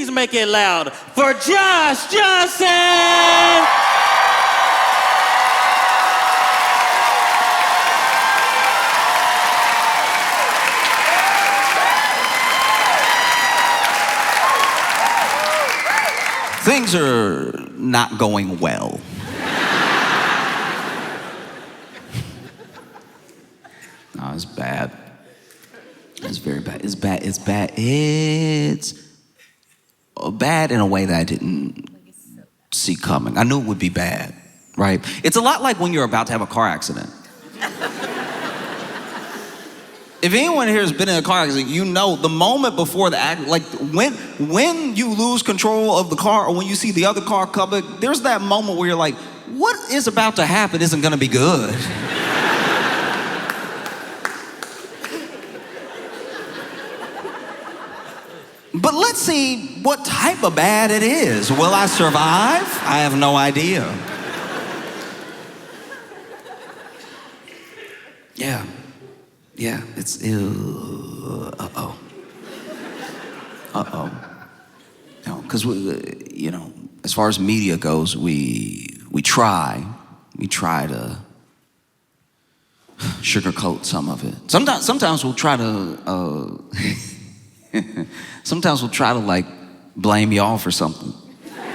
Please make it loud for Josh Johnson! Things are not going well. No, it's bad. It's very bad. It's bad. It's bad. It's bad in a way that I didn't see coming. I knew it would be bad, right? It's a lot like when you're about to have a car accident. If anyone here has been in a car accident, you know the moment before the accident, like when you lose control of the car or when you see the other car coming, there's that moment where you're like, what is about to happen isn't gonna be good. But let's see what type of bad it is. Will I survive? I have no idea. Yeah, it's, uh-oh. No, because as far as media goes, we try to sugarcoat some of it. Sometimes we'll try to, like blame y'all for something. Do you know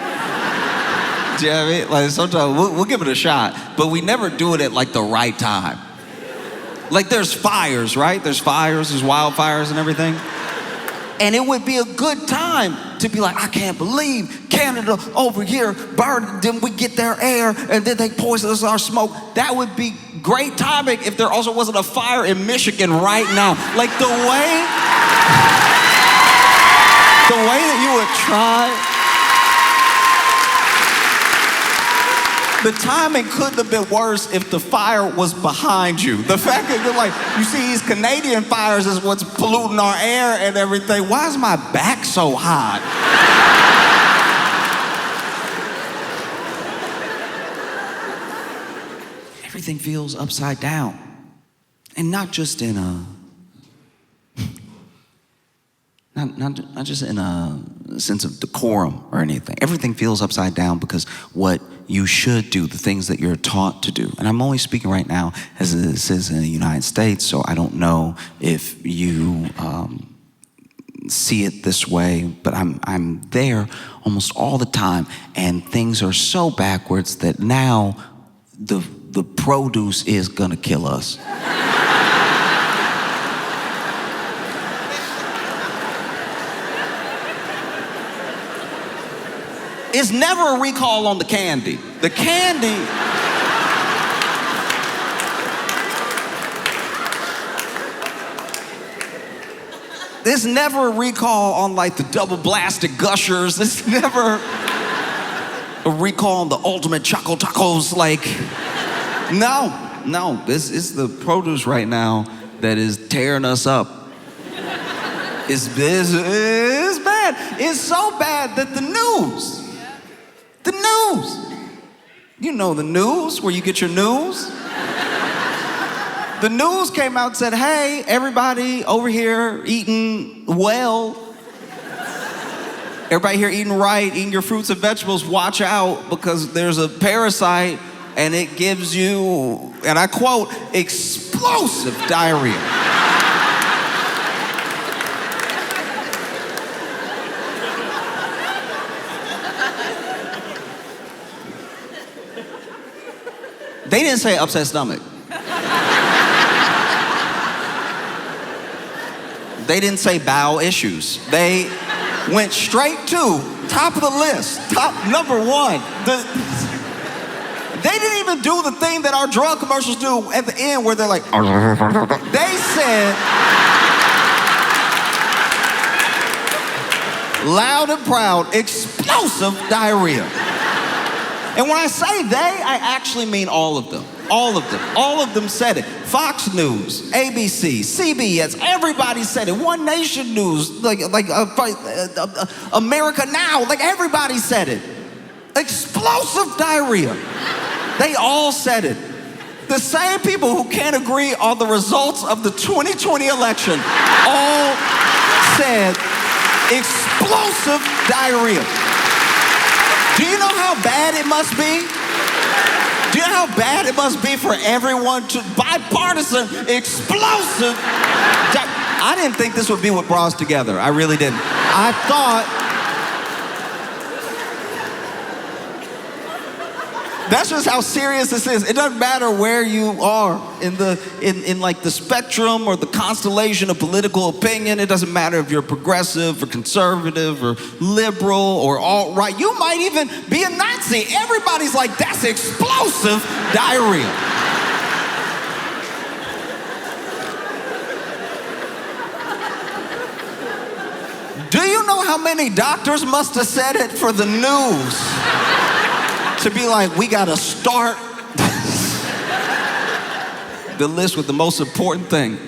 what I mean? Like sometimes we'll give it a shot, but we never do it at like the right time. Like there's fires, right? There's wildfires and everything. And it would be a good time to be like, I can't believe Canada over here burned, then we get their air and then they poison us with our smoke. That would be great timing if there also wasn't a fire in Michigan right now. Like the way that you would try. The timing couldn't have been worse if the fire was behind you. The fact that you're like, you see these Canadian fires is what's polluting our air and everything. Why is my back so hot? Everything feels upside down. And not just in a, not just in a sense of decorum or anything. Everything feels upside down because what you should do, the things that you're taught to do. And I'm only speaking right now as a citizen in the United States, so I don't know if you see it this way, but I'm there almost all the time, and things are so backwards that now the produce is gonna kill us. It's never a recall on the candy. The candy, there's never a recall on like the double blasted gushers. There's never a recall on the ultimate choco tacos. Like, no, this is the produce right now that is tearing us up. It's bad. It's so bad that the news, you know the news, where you get your news? The news came out and said, hey, everybody over here eating well, everybody here eating right, eating your fruits and vegetables, watch out because there's a parasite and it gives you, and I quote, explosive diarrhea. They didn't say upset stomach. They didn't say bowel issues. They went straight to top of the list, top number one. They didn't even do the thing that our drug commercials do at the end where they're like, they said, loud and proud, explosive diarrhea. And when I say they, I actually mean all of them. All of them. All of them said it. Fox News, ABC, CBS, everybody said it. One Nation News, like America Now, like everybody said it. Explosive diarrhea. They all said it. The same people who can't agree on the results of the 2020 election all said explosive explosive diarrhea. Do you know how bad it must be? Do you know how bad it must be for everyone to bipartisan, explosive? I didn't think this would be what brought us together. I really didn't. I thought that's just how serious this is. It doesn't matter where you are in like the spectrum or the constellation of political opinion. It doesn't matter if you're progressive or conservative or liberal or alt-right. You might even be a Nazi. Everybody's like, that's explosive diarrhea. Do you know how many doctors must have said it for the news? To be like, we gotta start the list with the most important thing.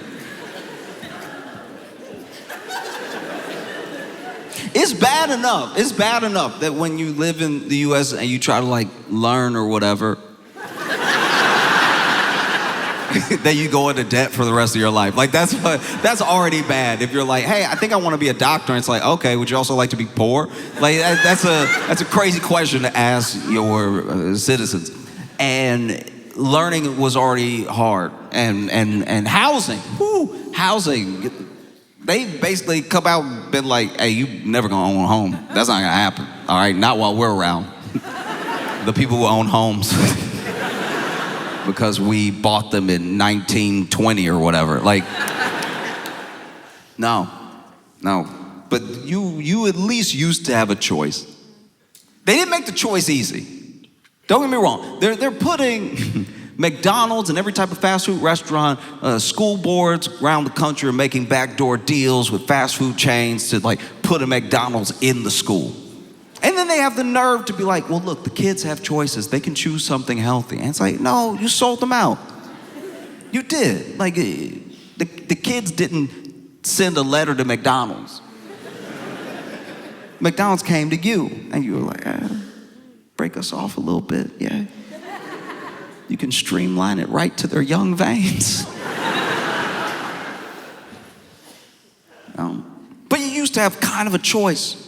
It's bad enough. It's bad enough that when you live in the US and you try to like learn or whatever, that you go into debt for the rest of your life. Like that's already bad. If you're like, hey, I think I want to be a doctor, and it's like, okay, would you also like to be poor? Like that's a crazy question to ask your citizens. And learning was already hard, and housing, housing. They basically come out and been like, hey, you never gonna own a home. That's not gonna happen. All right, not while we're around. The people who own homes. Because we bought them in 1920 or whatever. Like, no. But you at least used to have a choice. They didn't make the choice easy. Don't get me wrong. They're putting McDonald's and every type of fast food restaurant, school boards around the country are making backdoor deals with fast food chains to like put a McDonald's in the school. And then they have the nerve to be like, well, look, the kids have choices. They can choose something healthy. And it's like, no, you sold them out. You did. Like, the kids didn't send a letter to McDonald's. McDonald's came to you. And you were like, break us off a little bit, yeah. You can streamline it right to their young veins. But you used to have kind of a choice.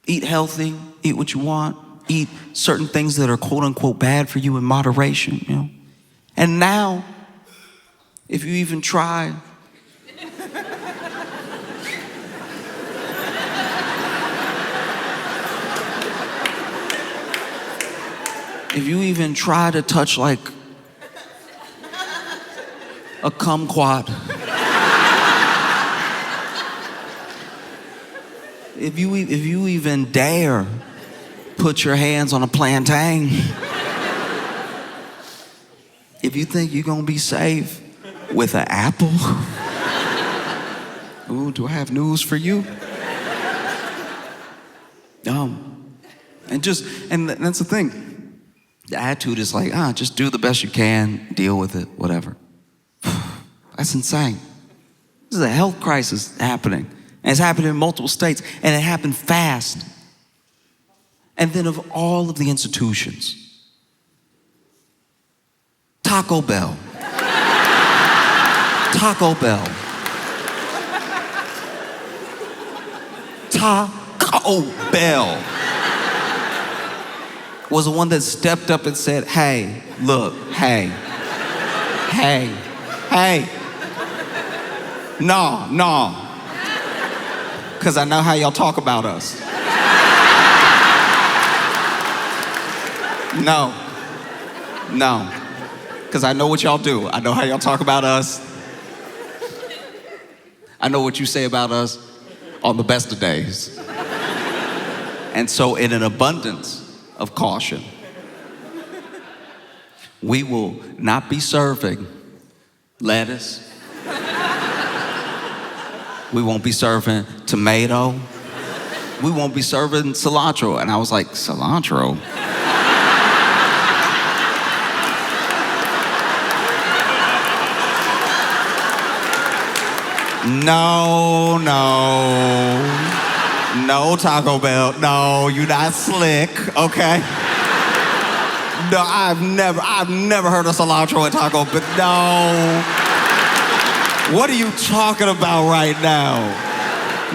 Eat healthy, eat what you want, eat certain things that are quote unquote bad for you in moderation, you know. And now, if you even try, to touch like a kumquat, if you even dare put your hands on a plantain, if you think you're gonna be safe with an apple, ooh, do I have news for you? And that's the thing. The attitude is like, just do the best you can, deal with it, whatever. That's insane. This is a health crisis happening. And it's happening in multiple states, and it happened fast. And then of all of the institutions, Taco Bell. Taco Bell was the one that stepped up and said, hey, look, hey. No. Because I know how y'all talk about us. No. Because I know what y'all do. I know how y'all talk about us. I know what you say about us on the best of days. And so in an abundance of caution, we will not be serving lettuce. We won't be serving tomato. We won't be serving cilantro. And I was like, cilantro? No, Taco Bell. No, you're not slick, okay? No, I've never heard of cilantro at Taco Bell. No. What are you talking about right now?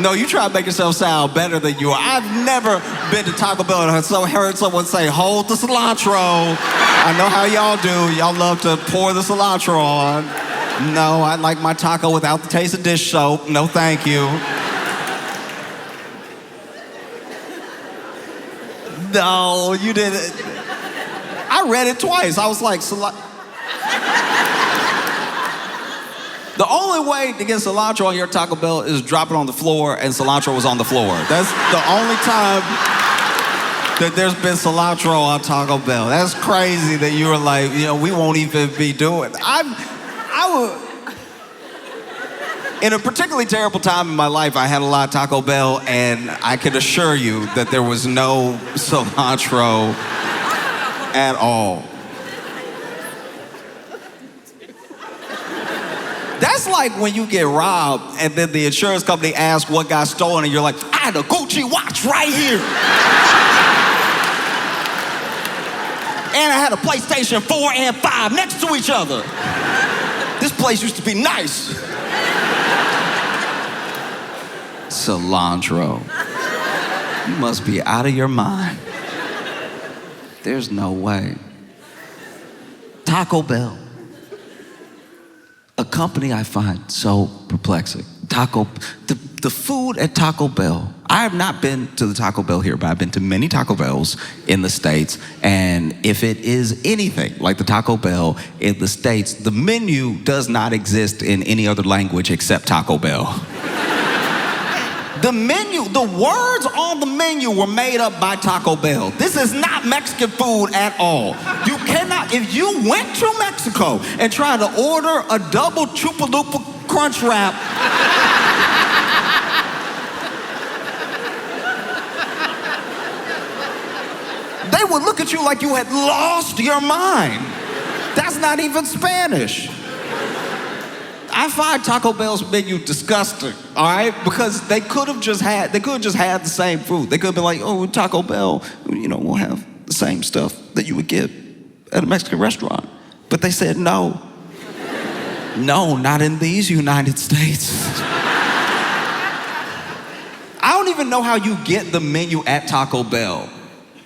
No, you try to make yourself sound better than you are. I've never been to Taco Bell and heard someone say, hold the cilantro. I know how y'all do. Y'all love to pour the cilantro on. No, I like my taco without the taste of dish soap. No, thank you. No, you didn't. I read it twice. I was like, the only way to get cilantro on your Taco Bell is drop it on the floor and cilantro was on the floor. That's the only time that there's been cilantro on Taco Bell. That's crazy that you were like, we won't even be doing. In a particularly terrible time in my life, I had a lot of Taco Bell, and I can assure you that there was no cilantro at all. That's like when you get robbed and then the insurance company asks what got stolen and you're like, I had a Gucci watch right here. And I had a PlayStation 4 and 5 next to each other. This place used to be nice. Cilantro. You must be out of your mind. There's no way. Taco Bell. A company I find so perplexing. The food at Taco Bell. I have not been to the Taco Bell here, but I've been to many Taco Bells in the States. And if it is anything like the Taco Bell in the States, the menu does not exist in any other language except Taco Bell. The menu, the words on the menu were made up by Taco Bell. This is not Mexican food at all. You cannot, if you went to Mexico and tried to order a double Chupa Lupa Crunch Wrap, they would look at you like you had lost your mind. That's not even Spanish. I find Taco Bell's menu disgusting, all right? Because they could have just had the same food. They could have been like, oh, Taco Bell, we'll have the same stuff that you would get at a Mexican restaurant. But they said no. No, not in these United States. I don't even know how you get the menu at Taco Bell.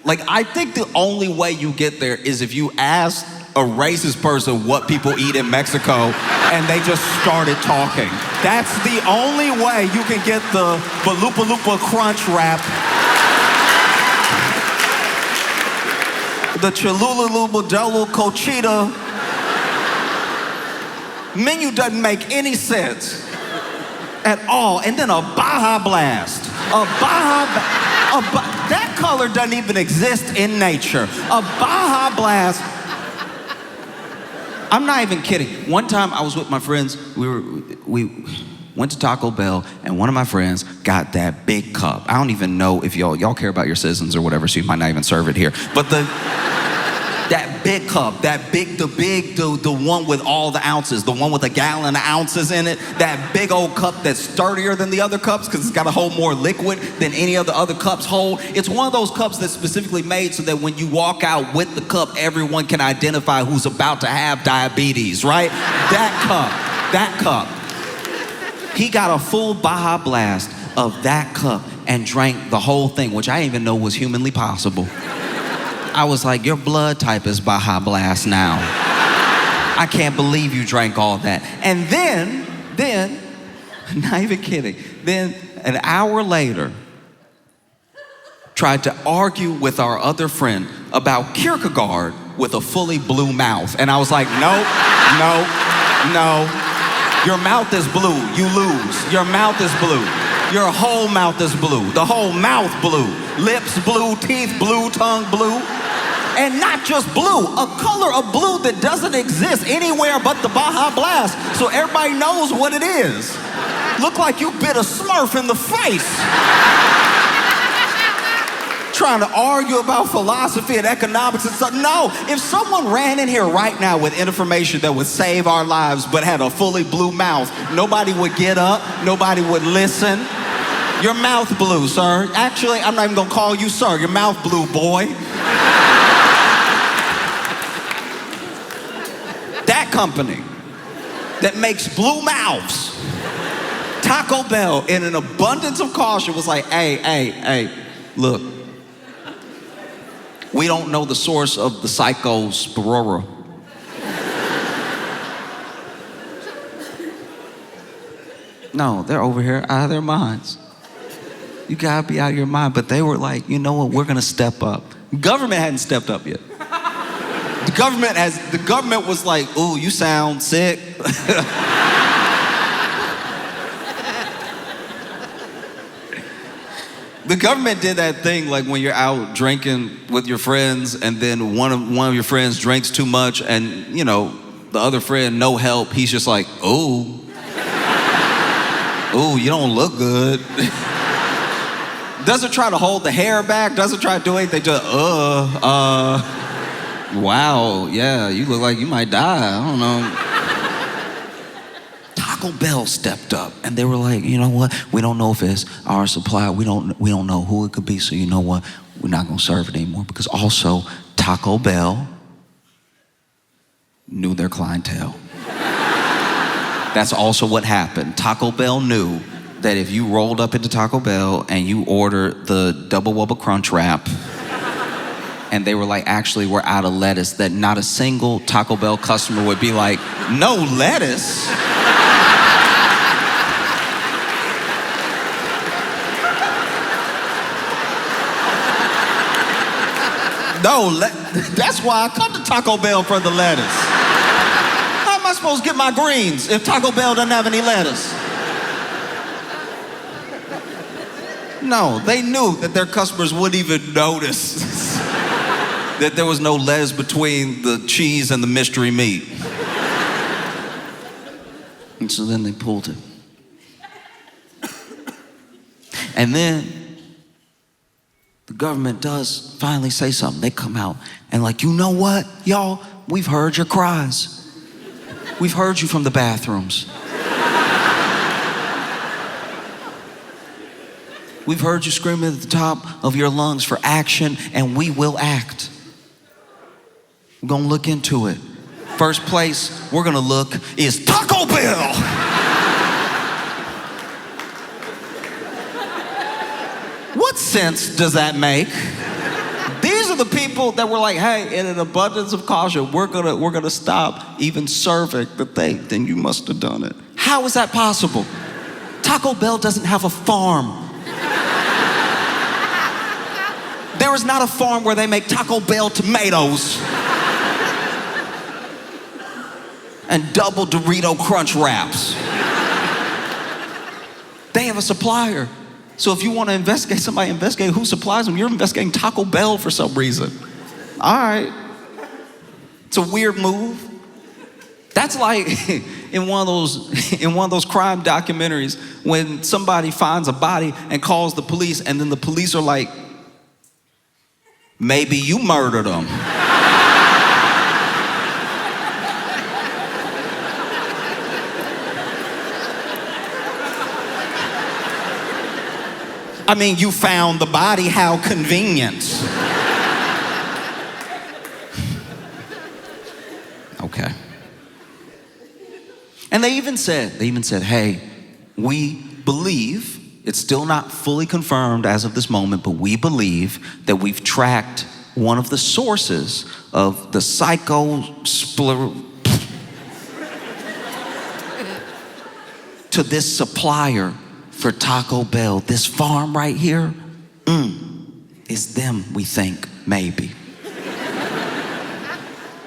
Like, I think the only way you get there is if you ask a racist person what people eat in Mexico and they just started talking. That's the only way you can get the Balupa Lupa Crunch Wrap, the Cholula Modelo Cochita. Menu doesn't make any sense at all. And then a Baja Blast. That color doesn't even exist in nature. A Baja Blast. I'm not even kidding. One time I was with my friends, we went to Taco Bell, and one of my friends got that big cup. I don't even know if y'all care about your citizens or whatever, so you might not even serve it here. But that big cup, the one with all the ounces, the one with a gallon of ounces in it, that big old cup that's sturdier than the other cups because it's got to hold more liquid than any of the other cups hold. It's one of those cups that's specifically made so that when you walk out with the cup, everyone can identify who's about to have diabetes, right? That cup. He got a full Baja Blast of that cup and drank the whole thing, which I didn't even know was humanly possible. I was like, your blood type is Baja Blast now. I can't believe you drank all that. And then, not even kidding, then an hour later, tried to argue with our other friend about Kierkegaard with a fully blue mouth. And I was like, no. Your mouth is blue, you lose. Your mouth is blue. Your whole mouth is blue. The whole mouth blue. Lips blue, teeth blue, tongue blue. And not just blue, a color of blue that doesn't exist anywhere but the Baja Blast, so everybody knows what it is. Look like you bit a Smurf in the face. Trying to argue about philosophy and economics and stuff. No, if someone ran in here right now with information that would save our lives but had a fully blue mouth, nobody would get up, nobody would listen. Your mouth blue, sir. Actually, I'm not even gonna call you sir. Your mouth blue, boy. That company that makes blue mouths Taco Bell, in an abundance of caution, was like, hey, look. We don't know the source of the psychosporora. No, they're over here out of their minds. You gotta be out of your mind. But they were like, you know what, we're gonna step up. Government hadn't stepped up yet. The government was like, ooh, you sound sick. The government did that thing like when you're out drinking with your friends and then one of your friends drinks too much and, you know, the other friend, no help, he's just like, ooh, you don't look good. Doesn't try to hold the hair back, doesn't try to do anything, just, wow, yeah, you look like you might die, I don't know. Taco Bell stepped up and they were like, you know what? We don't know if it's our supplier. We don't know who it could be. So you know what? We're not gonna serve it anymore because also Taco Bell knew their clientele. That's also what happened. Taco Bell knew that if you rolled up into Taco Bell and you ordered the Double Wubba Crunch Wrap and they were like, actually, we're out of lettuce, that not a single Taco Bell customer would be like, no lettuce? No, that's why I come to Taco Bell for the lettuce. How am I supposed to get my greens if Taco Bell doesn't have any lettuce? No, they knew that their customers wouldn't even notice that there was no lettuce between the cheese and the mystery meat. And so then they pulled it. And then the government does finally say something. They come out and like, you know what, y'all? We've heard your cries. We've heard you from the bathrooms. We've heard you screaming at the top of your lungs for action, and we will act. We're gonna look into it. First place we're gonna look is Taco Bell. What sense does that make? These are the people that were like, hey, in an abundance of caution, we're gonna stop even serving the thing. Then you must have done it. How is that possible? Taco Bell doesn't have a farm. There is not a farm where they make Taco Bell tomatoes and double Dorito Crunch Wraps. They have a supplier. So if you want to investigate somebody, investigate who supplies them. You're investigating Taco Bell for some reason. All right. It's a weird move. That's like in one of those crime documentaries when somebody finds a body and calls the police, and then the police are like, maybe you murdered him. I mean, you found the body, how convenient. Okay. And they even said, hey, we believe, it's still not fully confirmed as of this moment, but we believe that we've tracked one of the sources of the to this supplier for Taco Bell. This farm right here, is them, we think, maybe.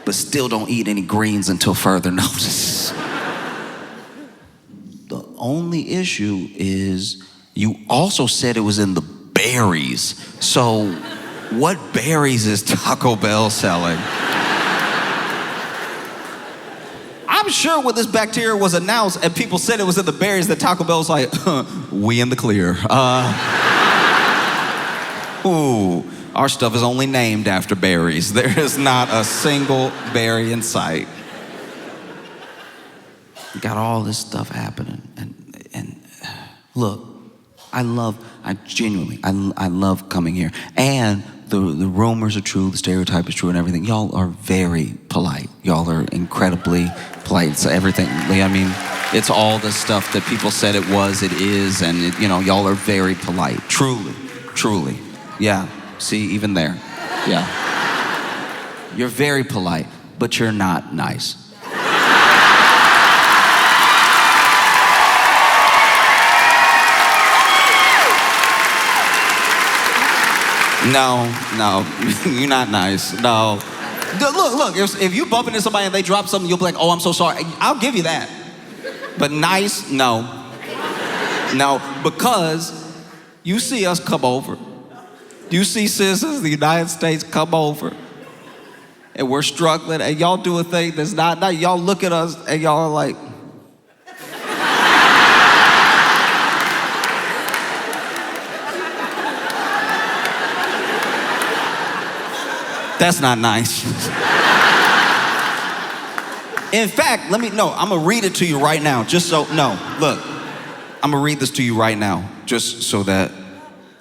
But still don't eat any greens until further notice. The only issue is you also said it was in the berries. So what berries is Taco Bell selling? I'm sure when this bacteria was announced and people said it was in the berries, that Taco Bell was like, we in the clear. Our stuff is only named after berries. There is not a single berry in sight. You got all this stuff happening. And look, I genuinely love coming here. And the rumors are true, the stereotype is true and everything. Y'all are very polite. Y'all are incredibly polite. So everything, I mean, It's all the stuff that people said it was, it is, and y'all are very polite. Truly, truly. Yeah, see, even there. Yeah. You're very polite, but you're not nice. No, you're not nice. No. Look, if you bump into somebody and they drop something, you'll be like, oh, I'm so sorry. I'll give you that. But nice, no. No, because you see us come over. You see citizens of the United States come over. And we're struggling, and y'all do a thing that's not nice. Y'all look at us, and y'all are like, that's not nice. In fact, I'm gonna read it to you right now, I'm gonna read this to you right now, just so that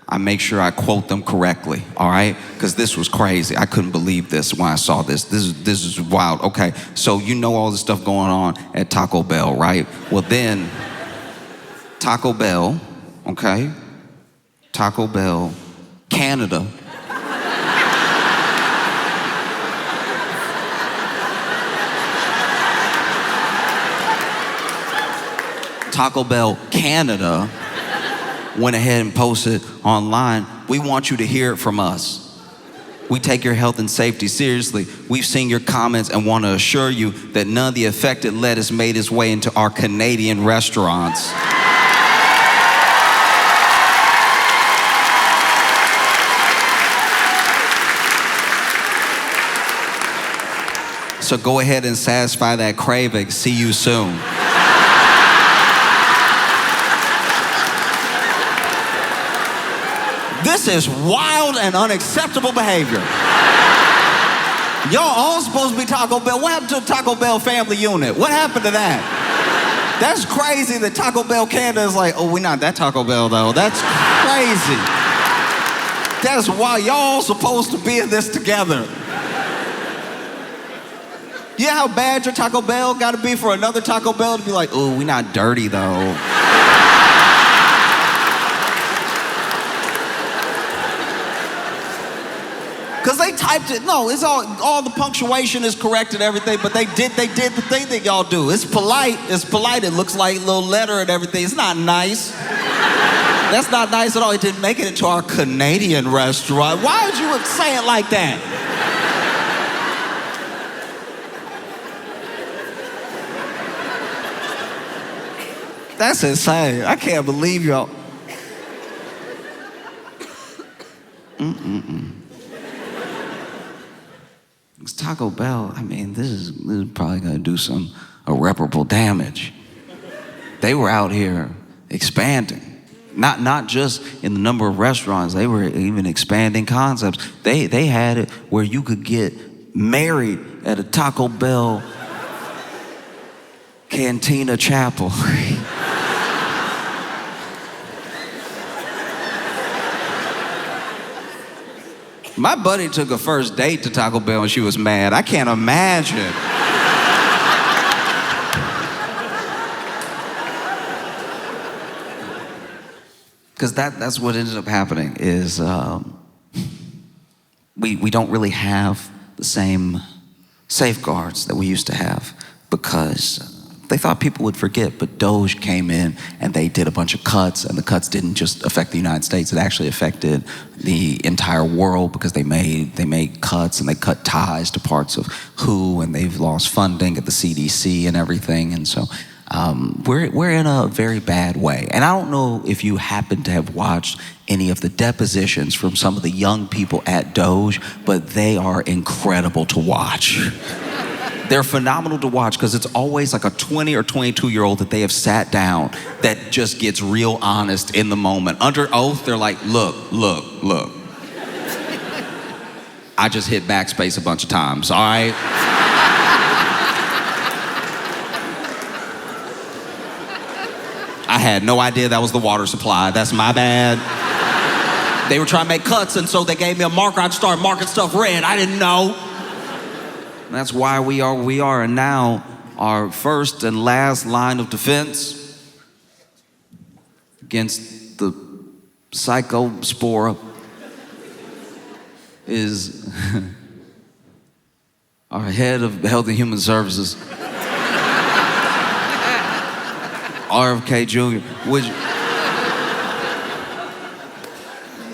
I make sure I quote them correctly, all right? Because this was crazy. I couldn't believe this when I saw this. This is wild. Okay, so all the stuff going on at Taco Bell, right? Well then, Taco Bell, okay? Taco Bell, Canada. Taco Bell Canada went ahead and posted online, we want you to hear it from us. We take your health and safety seriously. We've seen your comments and want to assure you that none of the affected lettuce made its way into our Canadian restaurants. So go ahead and satisfy that craving. See you soon. This is wild and unacceptable behavior. Y'all all supposed to be Taco Bell. What happened to the Taco Bell family unit? What happened to that? That's crazy that Taco Bell Canada is like, oh, we're not that Taco Bell though. That's crazy. That's why y'all supposed to be in this together. Yeah, how bad your Taco Bell gotta be for another Taco Bell to be like, oh, we're not dirty though. Because they typed it, no, it's all the punctuation is correct and everything, but they did the thing that y'all do. It's polite, it looks like a little letter and everything. It's not nice. That's not nice at all. It didn't make it into our Canadian restaurant. Why would you say it like that? That's insane. I can't believe y'all. It's Taco Bell. I mean, this is probably gonna do some irreparable damage. They were out here expanding, not just in the number of restaurants. They were even expanding concepts. They had it where you could get married at a Taco Bell Cantina Chapel. My buddy took a first date to Taco Bell and she was mad. I can't imagine. Because that's what ended up happening is we don't really have the same safeguards that we used to have because they thought people would forget, but Doge came in and they did a bunch of cuts, and the cuts didn't just affect the United States, it actually affected the entire world because they made cuts and they cut ties to parts of WHO, and they've lost funding at the CDC and everything, and so we're in a very bad way. And I don't know if you happen to have watched any of the depositions from some of the young people at Doge, but they are incredible to watch. They're phenomenal to watch because it's always like a 20 or 22-year-old that they have sat down that just gets real honest in the moment. Under oath, they're like, look. I just hit backspace a bunch of times, all right? I had no idea that was the water supply. That's my bad. They were trying to make cuts, and so they gave me a marker. I'd start marking stuff red. I didn't know. That's why we are where we are. And now our first and last line of defense against the psychospora is our head of Health and Human Services, RFK Jr. Would you?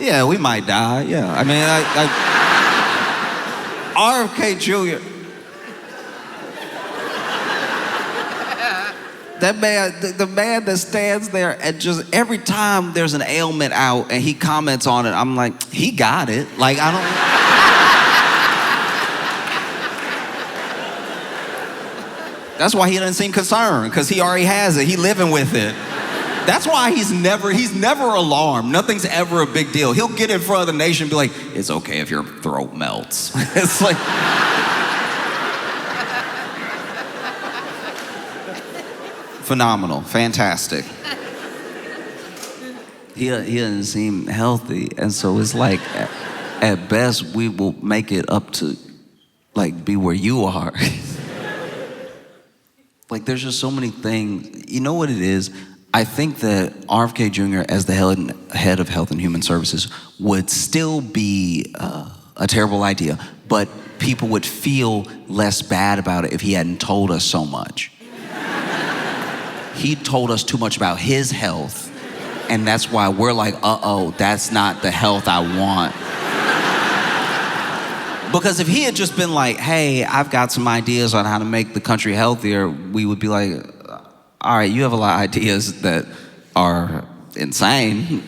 Yeah, we might die. Yeah, I mean, RFK Jr. That man, the man that stands there and just every time there's an ailment out and he comments on it, I'm like, he got it. Like, I don't. That's why he doesn't seem concerned, because he already has it. He living with it. That's why he's never alarmed. Nothing's ever a big deal. He'll get in front of the nation and be like, it's okay if your throat melts. It's like. Phenomenal, fantastic. He doesn't seem healthy, and so it's like, at best, we will make it up to, like, be where you are. Like, there's just so many things. You know what it is? I think that RFK Jr. as the head of Health and Human Services would still be a terrible idea, but people would feel less bad about it if he hadn't told us so much. He told us too much about his health, and that's why we're like, uh-oh, that's not the health I want. Because if he had just been like, hey, I've got some ideas on how to make the country healthier, we would be like, all right, you have a lot of ideas that are insane.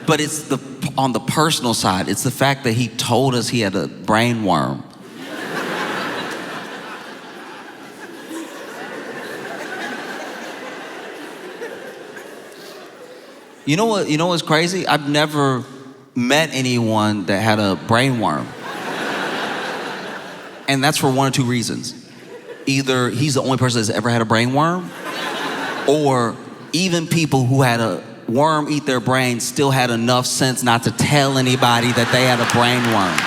But it's on the personal side, it's the fact that he told us he had a brain worm. You know what's crazy? I've never met anyone that had a brain worm. And that's for one or two reasons. Either he's the only person that's ever had a brain worm, or even people who had a worm eat their brain still had enough sense not to tell anybody that they had a brain worm.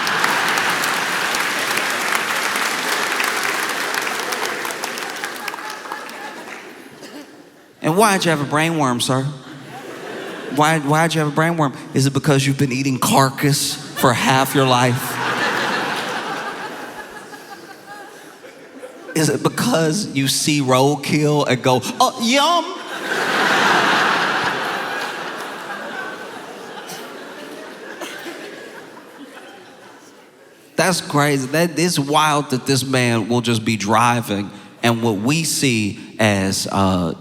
And why'd you have a brain worm, sir? Why'd you have a brain worm? Is it because you've been eating carcass for half your life? Is it because you see roadkill and go, oh, yum? That's crazy. That is wild that this man will just be driving, and what we see as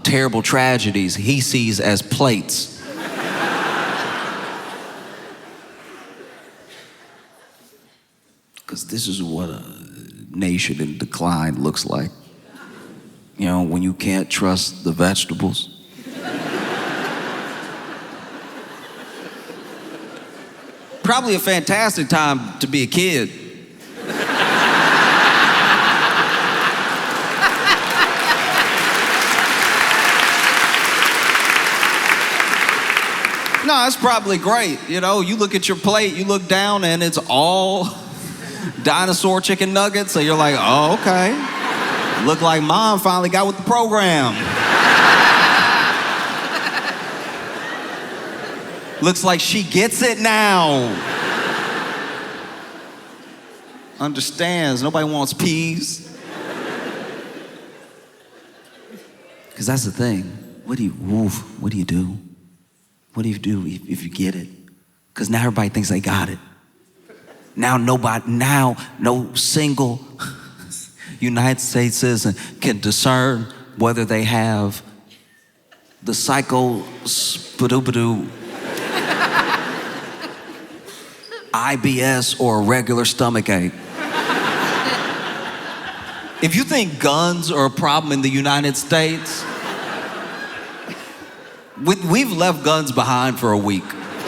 terrible tragedies, he sees as plates. Because this is what a nation in decline looks like. You know, when you can't trust the vegetables. Probably a fantastic time to be a kid. No, it's probably great. You know, you look at your plate, you look down, and it's all dinosaur chicken nuggets, so you're like, oh, okay. Look like mom finally got with the program. Looks like she gets it now. Understands, nobody wants peas. Because that's the thing. What do you do? What do you do if you get it? Because now everybody thinks they got it. Now no single United States citizen can discern whether they have the psycho-spadoo-badoo IBS or a regular stomach ache. If you think guns are a problem in the United States, we've left guns behind for a week,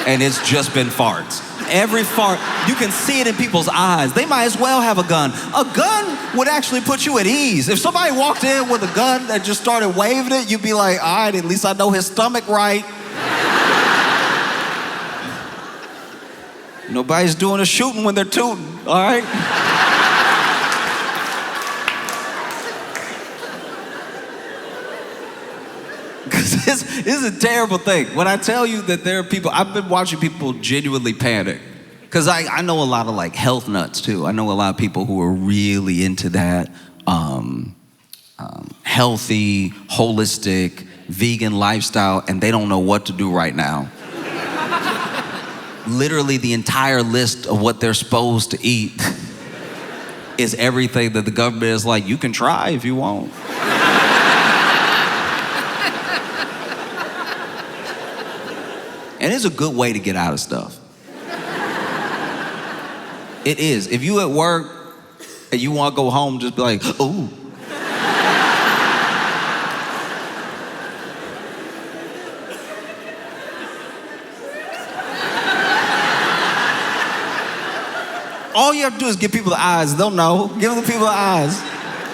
and it's just been farts. Every fart, you can see it in people's eyes. They might as well have a gun. A gun would actually put you at ease. If somebody walked in with a gun that just started waving it, you'd be like, all right, at least I know his stomach right. Nobody's doing a shooting when they're tooting, all right? Because this is a terrible thing. When I tell you that there are people, I've been watching people genuinely panic. Because I know a lot of like health nuts too. I know a lot of people who are really into that healthy, holistic, vegan lifestyle, and they don't know what to do right now. Literally the entire list of what they're supposed to eat is everything that the government is like, you can try if you want. And it's a good way to get out of stuff. It is. If you at work and you want to go home, just be like, ooh. All you have to do is give people the eyes. They'll know. Give the people the eyes.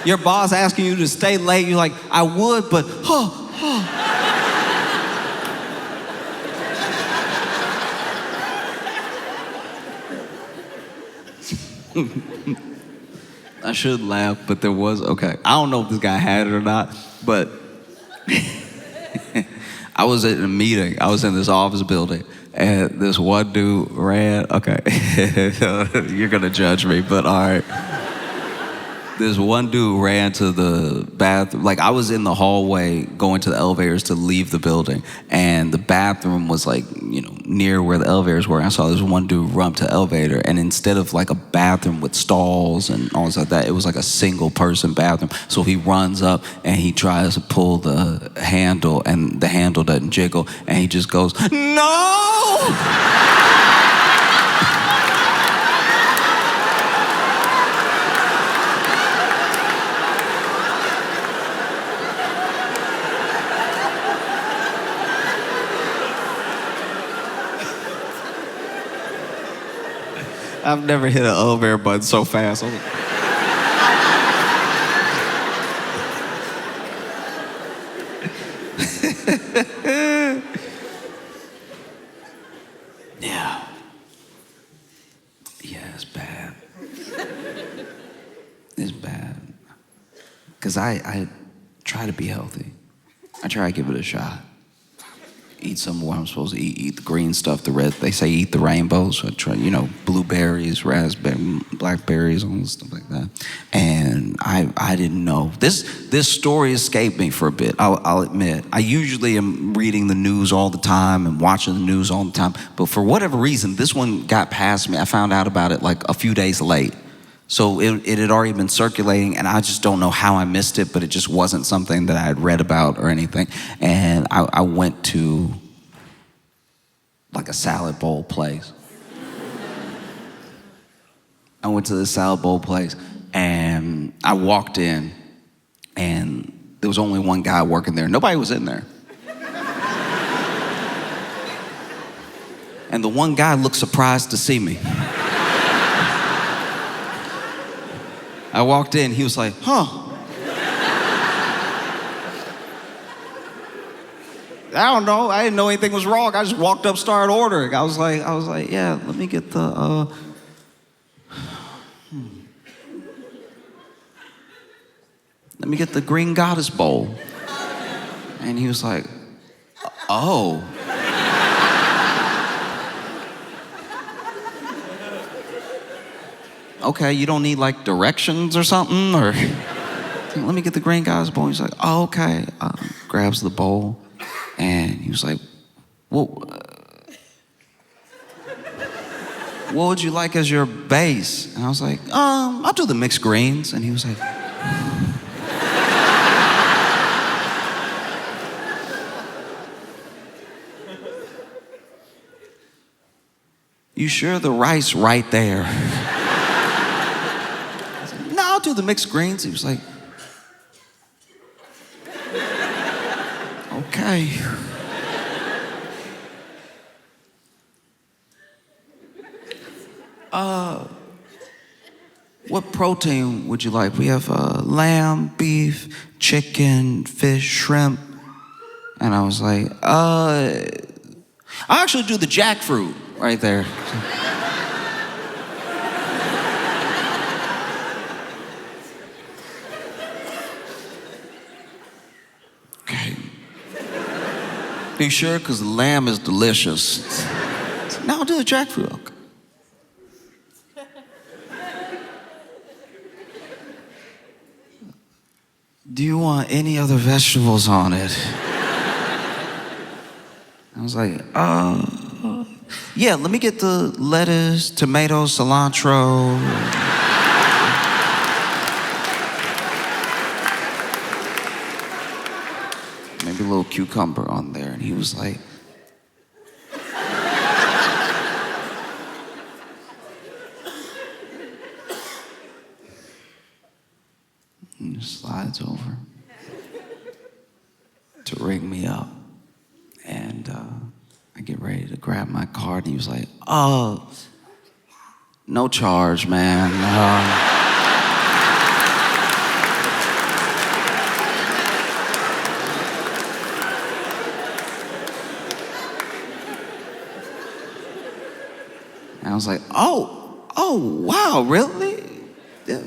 Your boss asking you to stay late. You're like, I would, but, I should laugh, but there was, okay. I don't know if this guy had it or not, but I was at a meeting. I was in this office building, and this one dude ran, okay. You're gonna judge me, but all right. This one dude ran to the bathroom. Like, I was in the hallway going to the elevators to leave the building, and the bathroom was like, near where the elevators were. I saw this one dude run to the elevator, and instead of like a bathroom with stalls and all this like that, it was like a single person bathroom. So he runs up and he tries to pull the handle, and the handle doesn't jiggle, and he just goes, no! I've never hit an elevator button so fast. Yeah, it's bad. It's bad. Because I try to be healthy. I try to give it a shot. Eat some of what I'm supposed to eat. Eat the green stuff, the red. They say eat the rainbows. So I try, blueberries, raspberry, blackberries, all this stuff like that. And I didn't know. This story escaped me for a bit. I'll admit. I usually am reading the news all the time and watching the news all the time. But for whatever reason, this one got past me. I found out about it like a few days late. So it had already been circulating, and I just don't know how I missed it, but it just wasn't something that I had read about or anything. And I went to like a salad bowl place. I went to the salad bowl place, and I walked in, and there was only one guy working there. Nobody was in there. And the one guy looked surprised to see me. I walked in, he was like, I don't know, I didn't know anything was wrong. I just walked up, started ordering. I was like, yeah, let me get the, let me get the green goddess bowl. And he was like, oh. Okay, you don't need like directions or something, or let me get the green goddess bowl. He's like, oh, okay. Grabs the bowl, and he was like, what would you like as your base? And I was like, I'll do the mixed greens. And he was like, you sure the rice right there? I'll do the mixed greens. He was like, okay. What protein would you like? We have lamb, beef, chicken, fish, shrimp. And I was like, I actually do the jackfruit right there. Okay. Are you sure? Because the lamb is delicious. Now I'll do the jackfruit. Okay. Do you want any other vegetables on it? I was like, yeah, let me get the lettuce, tomatoes, cilantro. Maybe a little cucumber on there. And he was like, and just slides over to ring me up. And I get ready to grab my card, and he was like, oh, no charge, man. And I was like, oh, wow, really? Yeah,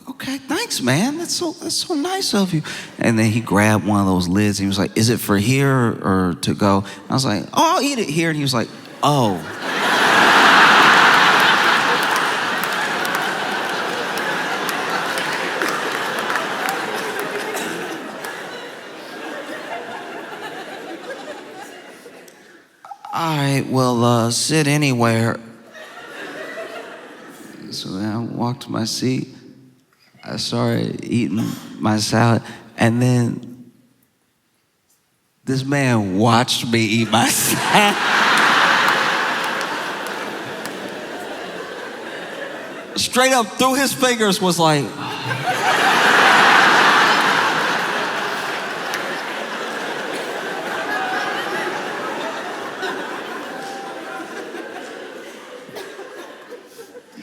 okay, thanks, man. That's so nice of you. And then he grabbed one of those lids, and he was like, is it for here or to go? I was like, oh, I'll eat it here. And he was like, oh. All right, well, sit anywhere. So then I walked to my seat. I started eating my salad, and then this man watched me eat my salad. Straight up through his fingers was like,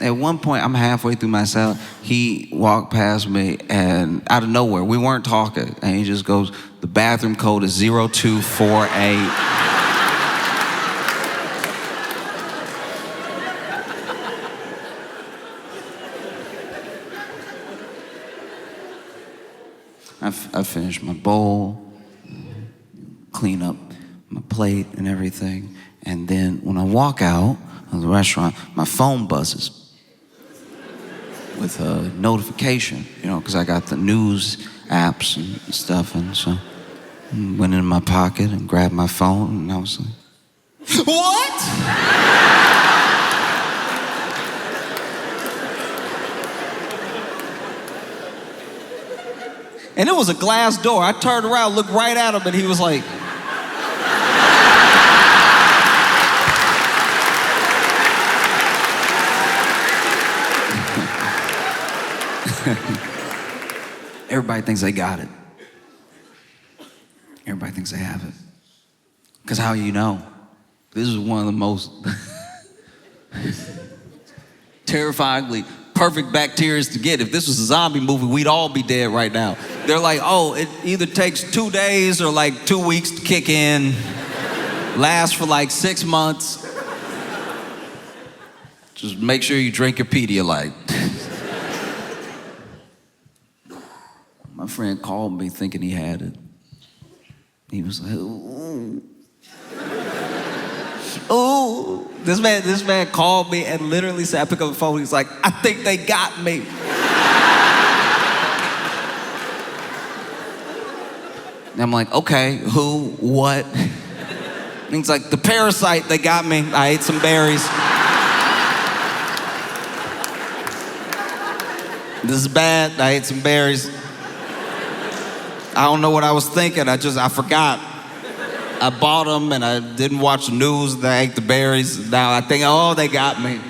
at one point, I'm halfway through my salad. He walked past me, and out of nowhere, we weren't talking, and he just goes, the bathroom code is 0248. I finished my bowl, clean up my plate and everything, and then when I walk out of the restaurant, my phone buzzes with a notification, because I got the news apps and stuff, and so I went in my pocket and grabbed my phone, and I was like, what? And it was a glass door. I turned around, looked right at him, and he was like, everybody thinks they got it. Everybody thinks they have it. Because how you know? This is one of the most terrifyingly perfect bacteria to get. If this was a zombie movie, we'd all be dead right now. They're like, oh, it either takes 2 days or like 2 weeks to kick in, lasts for like 6 months. Just make sure you drink your Pedialyte. My friend called me thinking he had it. He was like, ooh. Ooh. This man called me and literally said, I picked up the phone, he's like, I think they got me. And I'm like, okay, who, what? And he's like, the parasite, they got me. I ate some berries. This is bad, I ate some berries. I don't know what I was thinking. I forgot. I bought them and I didn't watch the news and I ate the berries. Now I think, oh, they got me.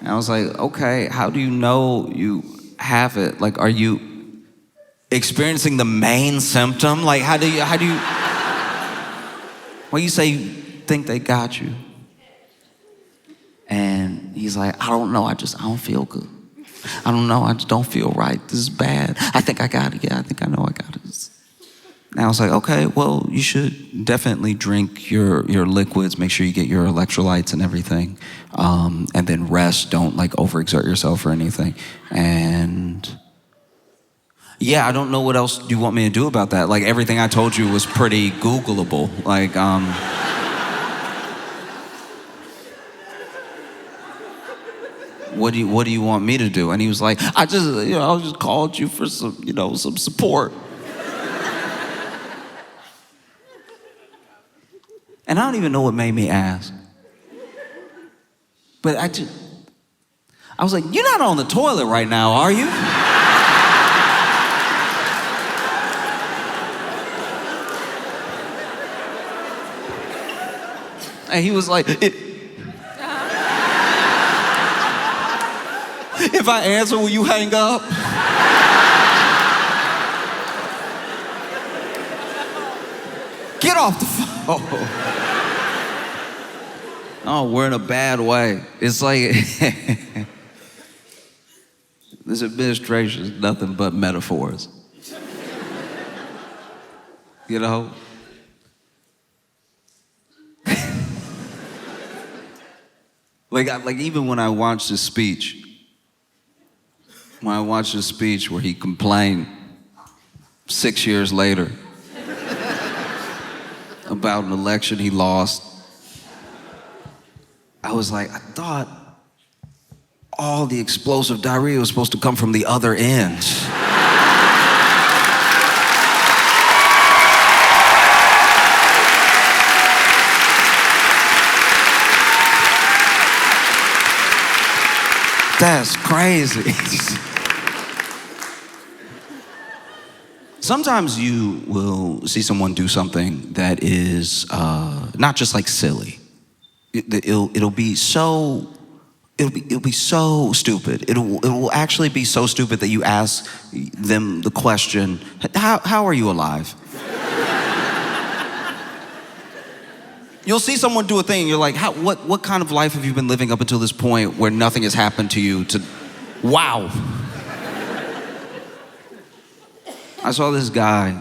And I was like, okay, how do you know you have it? Like, are you experiencing the main symptom? Like, how do you, well, you say you think they got you. And he's like, I don't know, I don't feel good. I don't know, I just don't feel right. This is bad. I think I got it. Yeah, I think I know I got it. And I was like, okay, well, you should definitely drink your liquids. Make sure you get your electrolytes and everything. And then rest. Don't like overexert yourself or anything. And Yeah, I don't know what else you want me to do about that. Like, everything I told you was pretty Googleable. Like, what do you want me to do? And he was like, I just called you for some support. And I don't even know what made me ask. But I was like, you're not on the toilet right now, are you? And he was like, if I answer, will you hang up? Get off the phone. Oh, we're in a bad way. It's like, this administration is nothing but metaphors. You know? Like even when I watched his speech, where he complained 6 years later about an election he lost, I was like, I thought all the explosive diarrhea was supposed to come from the other end. That's crazy. Sometimes you will see someone do something that is not just like silly. It'll be so stupid. It will actually be so stupid that you ask them the question, how are you alive? You'll see someone do a thing, and you're like, what kind of life have you been living up until this point where nothing has happened to you wow. I saw this guy,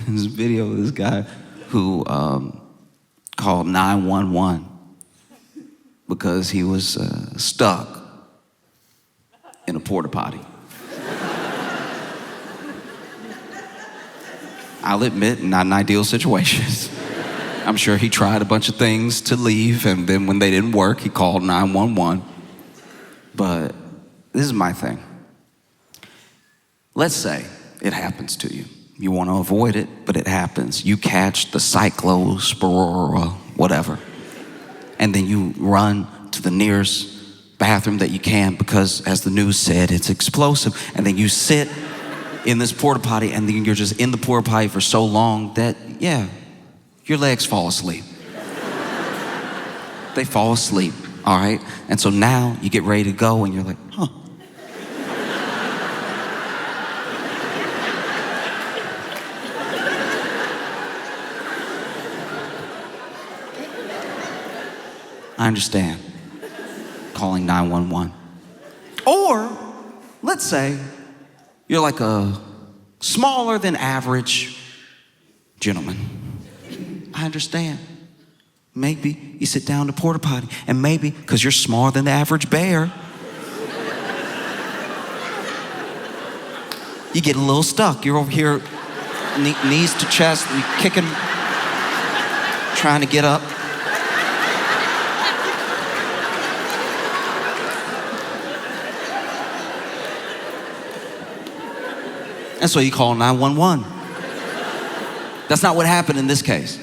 this video of this guy who called 911 because he was stuck in a porta potty. I'll admit, not an ideal situation. I'm sure he tried a bunch of things to leave, and then when they didn't work, he called 911. But this is my thing. Let's say it happens to you. You want to avoid it, but it happens. You catch the cyclospora, whatever, and then you run to the nearest bathroom that you can because, as the news said, it's explosive. And then you sit in this porta potty, and then you're just in the porta potty for so long that, your legs fall asleep. They fall asleep, all right? And so now you get ready to go, and you're like, I understand calling 911. Or let's say you're like a smaller than average gentleman. I understand. Maybe you sit down in the porta potty, and maybe because you're smaller than the average bear, you get a little stuck. You're over here, knees to chest, and you're kicking, trying to get up. And so you call 911. That's not what happened in this case.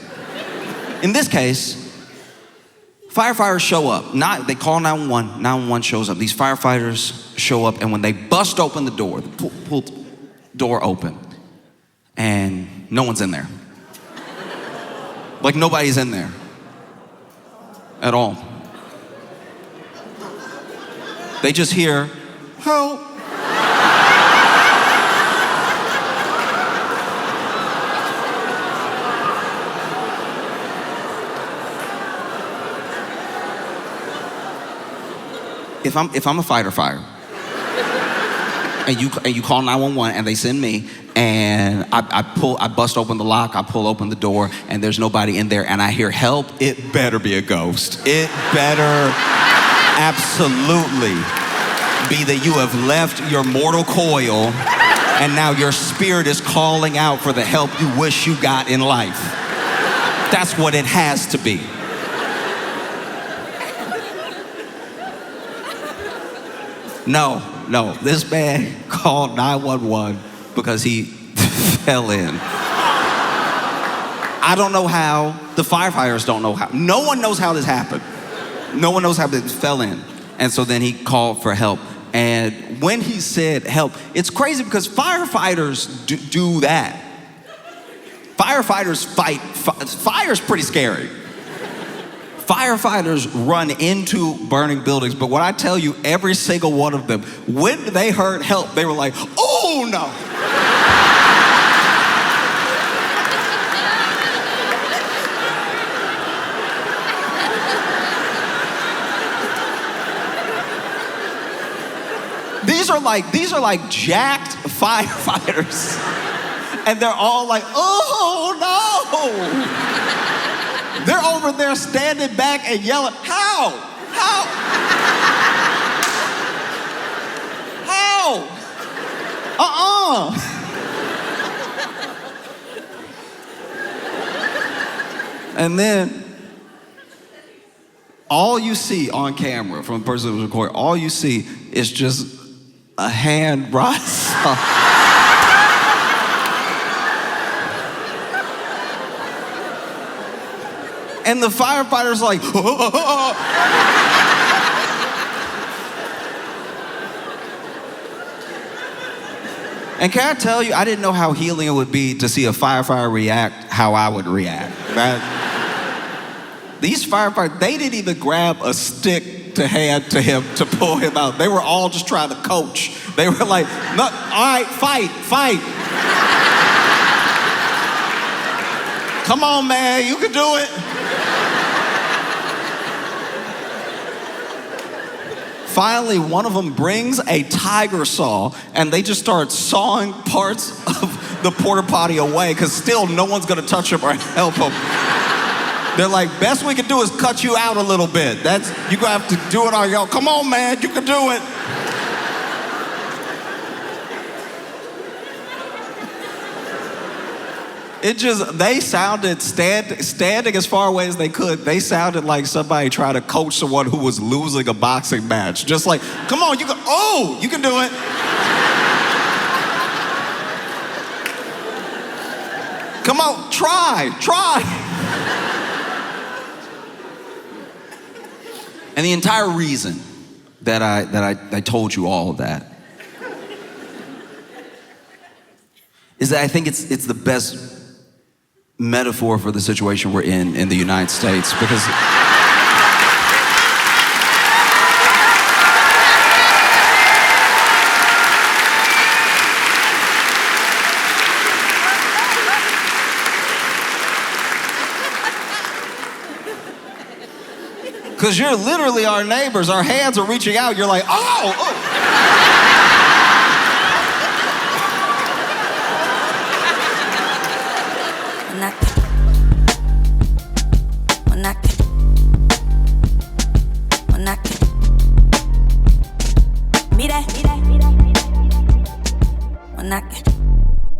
In this case, firefighters show up. They call 911, 911 shows up. These firefighters show up, and when they bust open the door, pull the door open, and no one's in there. Like, nobody's in there at all. They just hear, help. If I'm a fighter fire, and you call 911 and they send me, and I bust open the lock, I pull open the door, and there's nobody in there, and I hear help, it better be a ghost. It better absolutely be that you have left your mortal coil And now your spirit is calling out for the help you wish you got in life. That's what it has to be. No, this man called 911 because he fell in. I don't know how, the firefighters don't know how. No one knows how this happened. No one knows how this fell in. And so then he called for help. And when he said help, it's crazy because firefighters do that. Firefighters fight. Fire's pretty scary. Firefighters run into burning buildings, but when I tell you, every single one of them, when they heard help, they were like, oh no. These are like jacked firefighters. And they're all like, oh no. They're over there standing back and yelling, how? And then all you see on camera from the person that was recording, all you see is just a hand rise up. And the firefighter's like, And can I tell you, I didn't know how healing it would be to see a firefighter react how I would react. These firefighters, they didn't even grab a stick to hand to him to pull him out. They were all just trying to coach. They were like, no, all right, fight. Come on, man, you can do it. Finally, one of them brings a tiger saw and they just start sawing parts of the porta potty away because still no one's gonna touch him or help him. They're like, best we can do is cut you out a little bit. You're gonna have to do it on your own. Come on, man, you can do it. They sounded, standing as far away as they could, they sounded like somebody trying to coach someone who was losing a boxing match. Just like, come on, you can do it. Come on, try. And the entire reason that I told you all of that is that I think it's the best metaphor for the situation we're in the United States, because you're literally our neighbors. Our hands are reaching out. You're like, oh. When I